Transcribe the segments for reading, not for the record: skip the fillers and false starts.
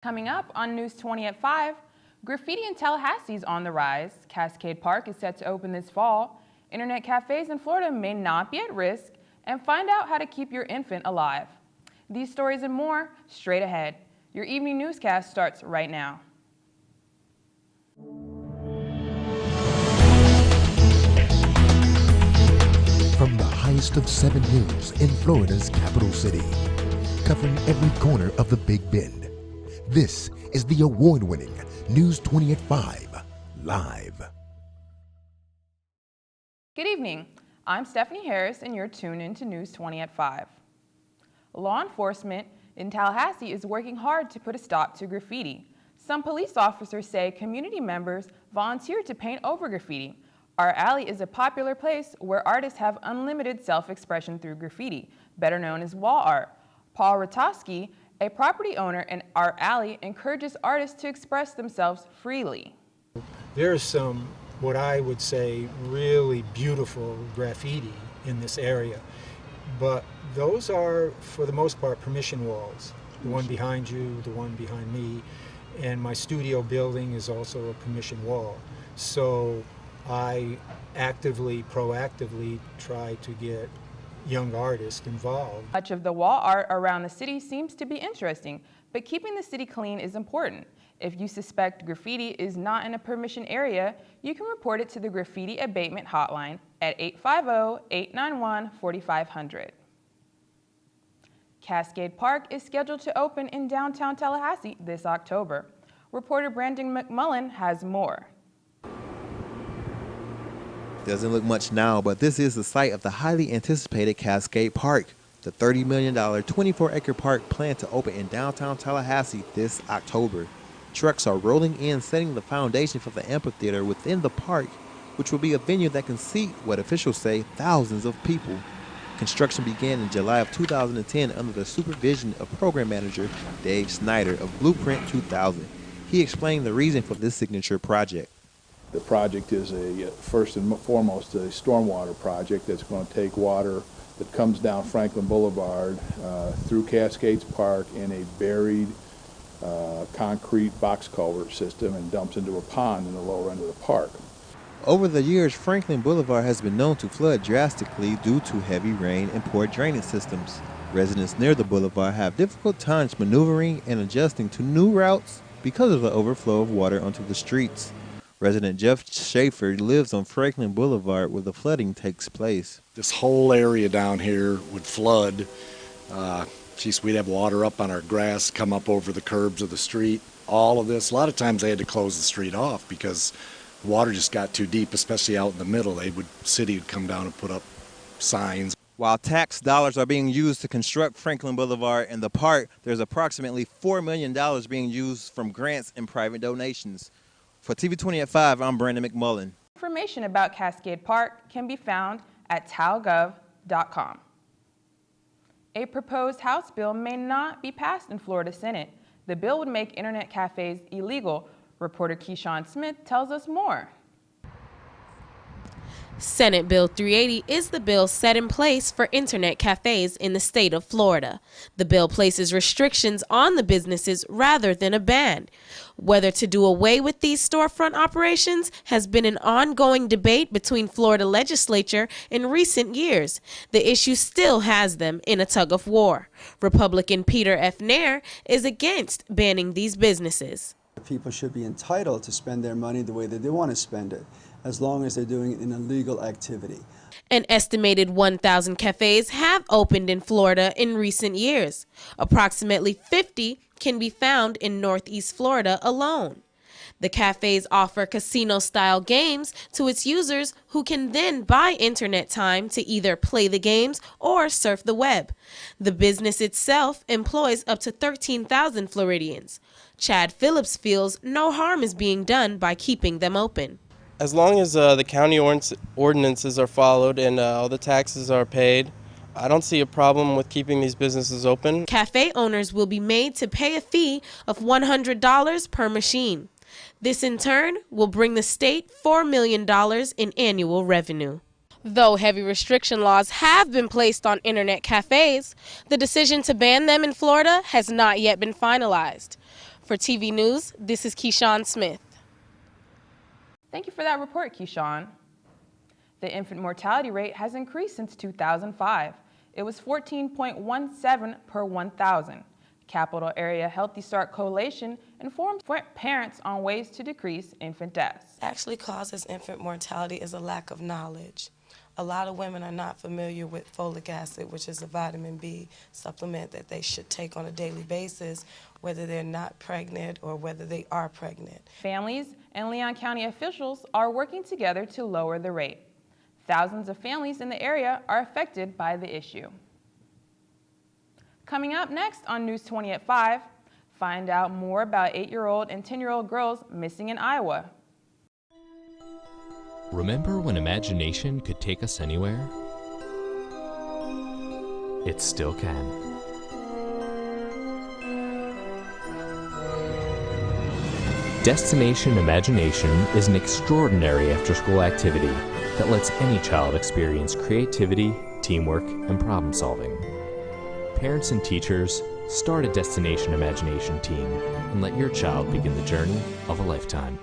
Coming up on News 20 at 5, graffiti in Tallahassee is on the rise. Cascade Park is set to open this fall. Internet cafes in Florida may not be at risk. And find out how to keep your infant alive. These stories and more straight ahead. Your evening newscast starts right now. From the highest of 7 news in Florida's capital city, covering every corner of the Big Bend. This is the award-winning News 20 at 5, live. Good evening. I'm Stephanie Harris, and you're tuned into News 20 at 5. Law enforcement in Tallahassee is working hard to put a stop to graffiti. Some police officers say community members volunteered to paint over graffiti. Our alley is a popular place where artists have unlimited self-expression through graffiti, better known as wall art. Paul Rotowski, a property owner in our alley, encourages artists to express themselves freely. There's some, what I would say, really beautiful graffiti in this area, but those are, for the most part, permission walls. The one behind you, the one behind me, and my studio building is also a permission wall. So I proactively try to get young artists involved. Much of the wall art around the city seems to be interesting, but keeping the city clean is important. If you suspect graffiti is not in a permission area, you can report it to the Graffiti Abatement Hotline at 850-891-4500. Cascade Park is scheduled to open in downtown Tallahassee this October. Reporter Brandon McMullen has more. Doesn't look much now, but this is the site of the highly anticipated Cascade Park. The $30 million, 24-acre park planned to open in downtown Tallahassee this October. Trucks are rolling in, setting the foundation for the amphitheater within the park, which will be a venue that can seat what officials say thousands of people. Construction began in July of 2010 under the supervision of program manager Dave Snyder of Blueprint 2000. He explained the reason for this signature project. The project is first and foremost a stormwater project that's going to take water that comes down Franklin Boulevard through Cascades Park in a buried concrete box culvert system and dumps into a pond in the lower end of the park. Over the years, Franklin Boulevard has been known to flood drastically due to heavy rain and poor drainage systems. Residents near the boulevard have difficult times maneuvering and adjusting to new routes because of the overflow of water onto the streets. Resident Jeff Schaefer lives on Franklin Boulevard where the flooding takes place. This whole area down here would flood. We'd have water up on our grass, come up over the curbs of the street. All of this, a lot of times they had to close the street off because the water just got too deep, especially out in the middle. City would come down and put up signs. While tax dollars are being used to construct Franklin Boulevard and the park, there's approximately $4 million being used from grants and private donations. For TV 20 at 5, I'm Brandon McMullen. Information about Cascade Park can be found at talgov.com. A proposed House bill may not be passed in Florida Senate. The bill would make internet cafes illegal. Reporter Kee'Shawn Smith tells us more. Senate Bill 380 is the bill set in place for internet cafes in the state of Florida. The bill places restrictions on the businesses rather than a ban. Whether to do away with these storefront operations has been an ongoing debate between Florida legislature in recent years. The issue still has them in a tug of war. Republican Peter F. Nair is against banning these businesses. People should be entitled to spend their money the way that they want to spend it, as long as they're doing it in a legal activity. An estimated 1,000 cafes have opened in Florida in recent years. Approximately 50 can be found in Northeast Florida alone. The cafes offer casino-style games to its users who can then buy internet time to either play the games or surf the web. The business itself employs up to 13,000 Floridians. Chad Phillips feels no harm is being done by keeping them open. As long as the county ordinances are followed and all the taxes are paid, I don't see a problem with keeping these businesses open. Cafe owners will be made to pay a fee of $100 per machine. This in turn will bring the state $4 million in annual revenue. Though heavy restriction laws have been placed on internet cafes, the decision to ban them in Florida has not yet been finalized. For TV News, this is Kee'Shawn Smith. Thank you for that report, Kee'Shawn. The infant mortality rate has increased since 2005. It was 14.17 per 1,000. Capital Area Healthy Start Coalition informed parents on ways to decrease infant deaths. Actually causes infant mortality is a lack of knowledge. A lot of women are not familiar with folic acid, which is a vitamin B supplement that they should take on a daily basis, whether they're not pregnant or whether they are pregnant. Families and Leon County officials are working together to lower the rate. Thousands of families in the area are affected by the issue. Coming up next on News 20 at 5, find out more about 8-year-old and 10-year-old girls missing in Iowa. Remember when imagination could take us anywhere? It still can. Destination Imagination is an extraordinary after-school activity that lets any child experience creativity, teamwork, and problem solving. Parents and teachers, start a Destination Imagination team and let your child begin the journey of a lifetime.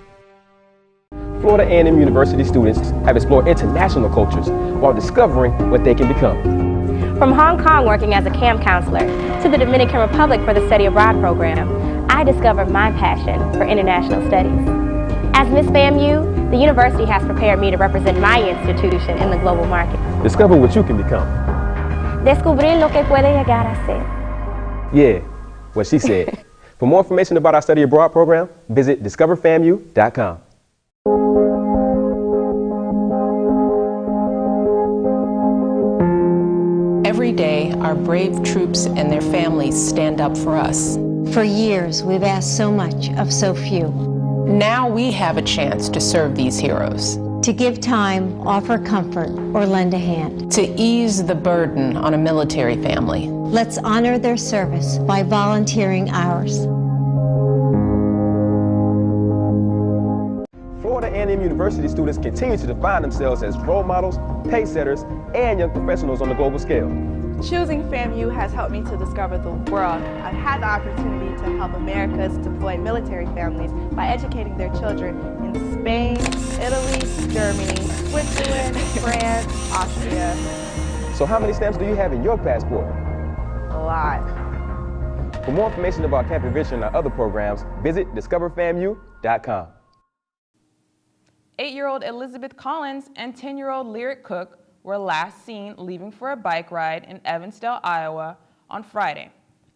Florida A&M University students have explored international cultures while discovering what they can become. From Hong Kong working as a camp counselor to the Dominican Republic for the Study Abroad program, I discovered my passion for international studies. As Miss FAMU, the university has prepared me to represent my institution in the global market. Discover what you can become. Descubrir lo que puede llegar a ser. Yeah, what she said. For more information about our Study Abroad program, visit discoverfamu.com. Every day, our brave troops and their families stand up for us. For years, we've asked so much of so few. Now we have a chance to serve these heroes. To give time, offer comfort, or lend a hand. To ease the burden on a military family. Let's honor their service by volunteering ours. Florida A&M University students continue to define themselves as role models, pace setters, and young professionals on the global scale. Choosing FAMU has helped me to discover the world. I've had the opportunity to help America's deployed military families by educating their children in Spain, Italy, Germany, Switzerland, France, Austria. So how many stamps do you have in your passport? A lot. For more information about Camp Iverson and our other programs, visit discoverfamu.com. 8-year-old Elizabeth Collins and 10-year-old Lyric Cook were last seen leaving for a bike ride in Evansdale, Iowa on Friday.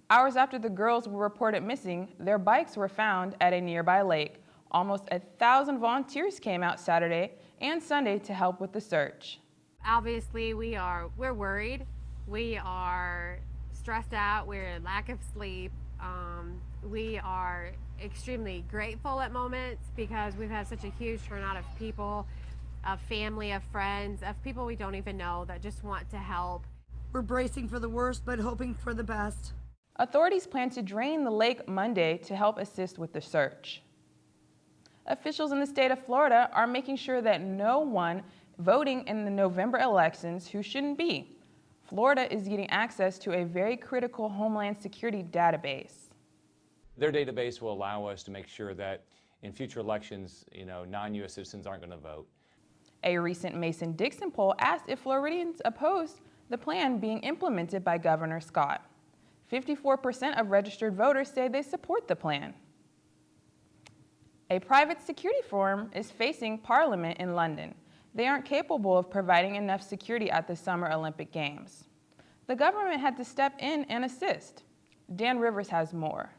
Hours after the girls were reported missing, their bikes were found at a nearby lake. Almost 1,000 volunteers came out Saturday and Sunday to help with the search. Obviously, we're worried. We are stressed out. We're in lack of sleep. We are extremely grateful at moments because we've had such a huge turnout of people, of family, of friends, of people we don't even know that just want to help. We're bracing for the worst, but hoping for the best. Authorities plan to drain the lake Monday to help assist with the search. Officials in the state of Florida are making sure that no one voting in the November elections who shouldn't be. Florida is getting access to a very critical Homeland Security database. Their database will allow us to make sure that in future elections, non-U.S. citizens aren't going to vote. A recent Mason-Dixon poll asked if Floridians opposed the plan being implemented by Governor Scott. 54% of registered voters say they support the plan. A private security firm is facing Parliament in London. They aren't capable of providing enough security at the Summer Olympic Games. The government had to step in and assist. Dan Rivers has more.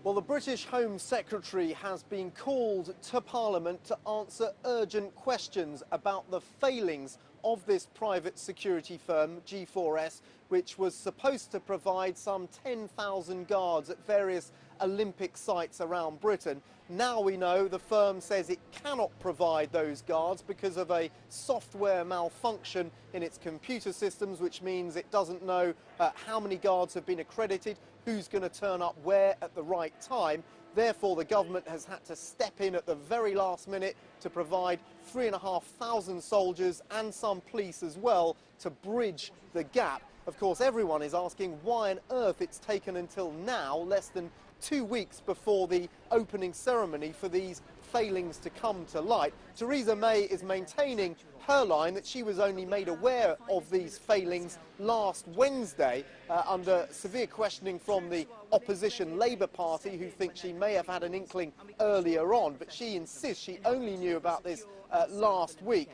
Well, the British Home Secretary has been called to Parliament to answer urgent questions about the failings of this private security firm, G4S, which was supposed to provide some 10,000 guards at various Olympic sites around Britain. Now we know the firm says it cannot provide those guards because of a software malfunction in its computer systems, which means it doesn't know how many guards have been accredited, who's going to turn up where at the right time. Therefore, the government has had to step in at the very last minute to provide 3,500 soldiers and some police as well to bridge the gap. Of course, everyone is asking why on earth it's taken until now, less than 2 weeks before the opening ceremony for these failings to come to light. Theresa May is maintaining her line that she was only made aware of these failings last Wednesday under severe questioning from the opposition Labour Party, who think she may have had an inkling earlier on, but she insists she only knew about this last week.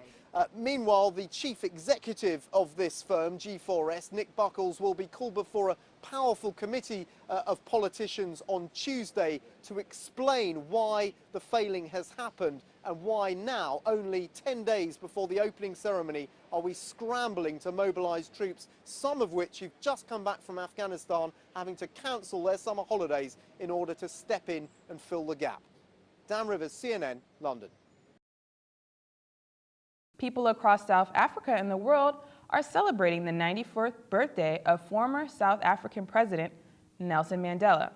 Meanwhile, the chief executive of this firm, G4S, Nick Buckles, will be called before a powerful committee of politicians on Tuesday to explain why the failing has happened and why now, only 10 days before the opening ceremony, are we scrambling to mobilise troops, some of which have just come back from Afghanistan, having to cancel their summer holidays in order to step in and fill the gap. Dan Rivers, CNN, London. People across South Africa and the world are celebrating the 94th birthday of former South African President Nelson Mandela.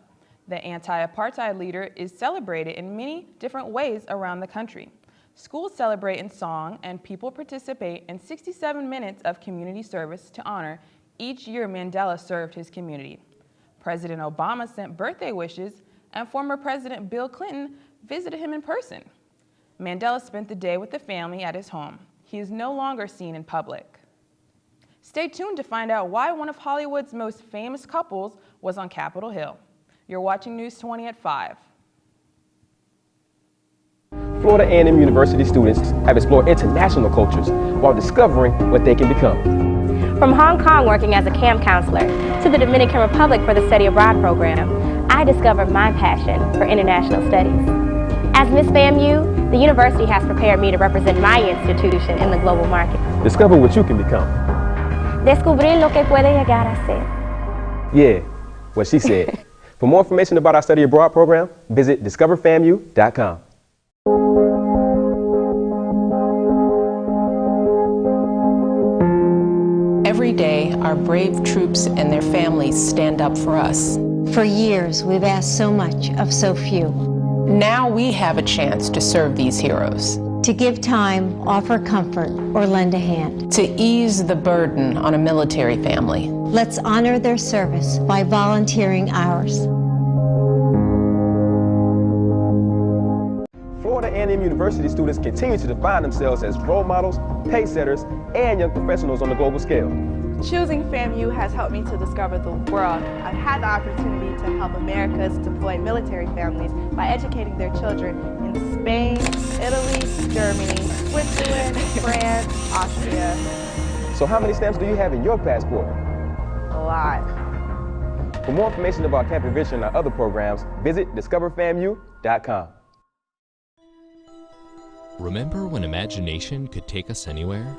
The anti-apartheid leader is celebrated in many different ways around the country. Schools celebrate in song, and people participate in 67 minutes of community service to honor each year Mandela served his community. President Obama sent birthday wishes, and former President Bill Clinton visited him in person. Mandela spent the day with the family at his home. He is no longer seen in public. Stay tuned to find out why one of Hollywood's most famous couples was on Capitol Hill. You're watching News 20 at 5. Florida A&M University students have explored international cultures while discovering what they can become. From Hong Kong working as a camp counselor to the Dominican Republic for the Study Abroad program, I discovered my passion for international studies. As Miss FAMU, the university has prepared me to represent my institution in the global market. Discover what you can become. Descubrir lo que puede llegar a ser. Yeah, what she said. For more information about our Study Abroad program, visit discoverfamu.com. Every day, our brave troops and their families stand up for us. For years, we've asked so much of so few. Now we have a chance to serve these heroes. To give time, offer comfort, or lend a hand. To ease the burden on a military family. Let's honor their service by volunteering ours. Florida A&M University students continue to define themselves as role models, pace setters, and young professionals on the global scale. Choosing FAMU has helped me to discover the world. I've had the opportunity to help America's deployed military families by educating their children in Spain, Italy, Germany, Switzerland, France, Austria. So how many stamps do you have in your passport? A lot. For more information about Camp Iverson and our other programs, visit discoverfamu.com. Remember when imagination could take us anywhere?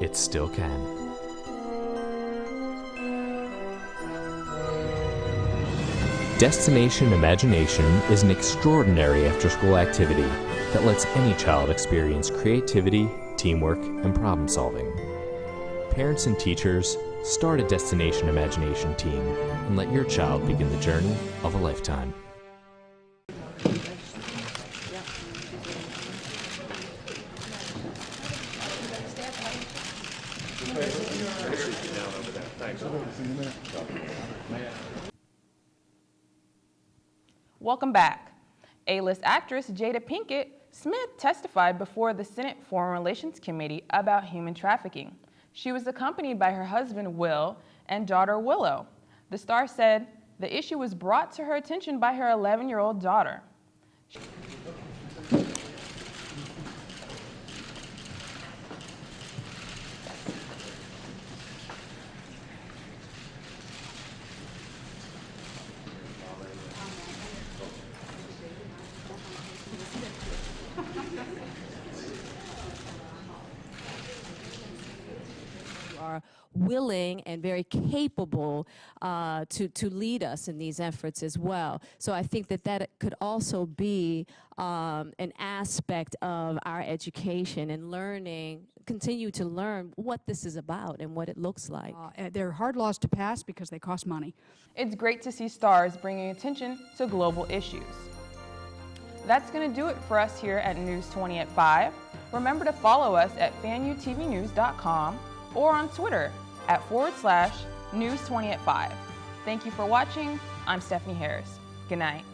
It still can. Destination Imagination is an extraordinary after-school activity that lets any child experience creativity, teamwork, and problem solving. Parents and teachers, start a Destination Imagination team and let your child begin the journey of a lifetime. Welcome back. A-list actress Jada Pinkett Smith testified before the Senate Foreign Relations Committee about human trafficking. She was accompanied by her husband Will and daughter Willow. The star said the issue was brought to her attention by her 11-year-old daughter. Willing and very capable to lead us in these efforts as well. So I think that could also be an aspect of our education and learning, continue to learn what this is about and what it looks like. They're hard laws to pass because they cost money. It's great to see stars bringing attention to global issues. That's going to do it for us here at News 20 at 5. Remember to follow us at FAMUTVnews.com or on Twitter at /News20 at 5. Thank you for watching. I'm Stephanie Harris. Good night.